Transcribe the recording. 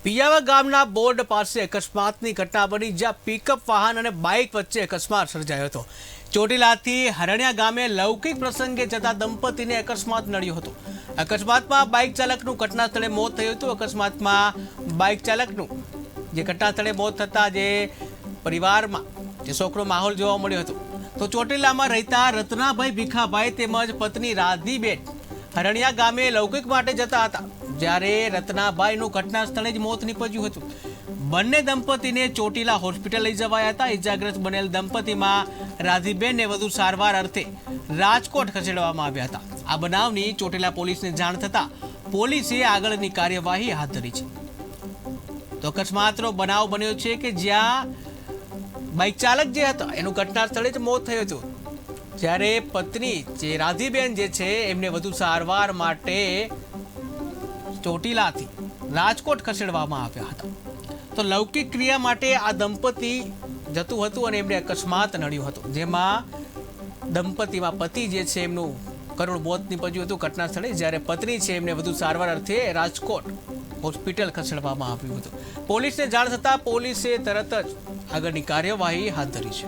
પિયાવા ગામના બોર્ડ પાસે અકસ્માતની ઘટના બની, જ્યાં પિકઅપ વાહન અને બાઇક વચ્ચે અકસ્માત સર્જાયો હતો। ચોટીલાથી હરણિયા ગામે લૌકિક પ્રસંગે જતા દંપતીને અકસ્માત નડ્યો હતો। અકસ્માતમાં બાઇક ચાલકનું ઘટના સ્થળે મોત થયું હતું। અકસ્માતમાં બાઇક ચાલકનું ઘટના સ્થળે મોત થતાં જે પરિવારમાં શોકનો માહોલ જોવા મળ્યો હતો। તો ચોટીલામાં રહેતા રત્નાભાઈ ભીખાભાઈ તેમજ પત્ની રાધીબેન હરણિયા ગામે લૌકિક માટે જતા હતા, જ્યારે રત્નાભાઈનું ઘટના સ્થળે જ મોત નીપજ્યું હતું। બંને દંપતીને ચોટીલા હોસ્પિટલ લઈ જવાયા હતા। ઇજાગ્રસ્ત બનેલ દંપતીમાં રાધીબેનને વધુ સારવાર અર્થે રાજકોટ ખસેડવામાં આવ્યા હતા। આ બનાવની ચોટીલા પોલીસને જાણ થતાં પોલીસે આગળની કાર્યવાહી હાથ ધરી છે। તો અકસ્માતનો બનાવ બન્યો છે કે જ્યાં બાઇક ચાલક જે હતા એનું ઘટના સ્થળે જ મોત થયું હતું, જ્યારે પત્ની જે રાધીબેન જે છે એમને વધુ સારવાર માટે ચોટીલાથી રાજકોટ ખસેડવામાં આવ્યા હતા। તો લૌકિક ક્રિયા માટે આ દંપતી જતું હતું અને એમને અકસ્માત નડ્યો હતો, જેમાં દંપતીમાં પતિ જે છે એમનું કરુણ મોત નીપજ્યું હતું ઘટના સ્થળે, જ્યારે પત્ની છે એમને વધુ સારવાર અર્થે રાજકોટ હોસ્પિટલ ખસેડવામાં આવ્યું હતું। પોલીસને જાણ થતાં પોલીસે તરત જ આગળની કાર્યવાહી હાથ ધરી છે।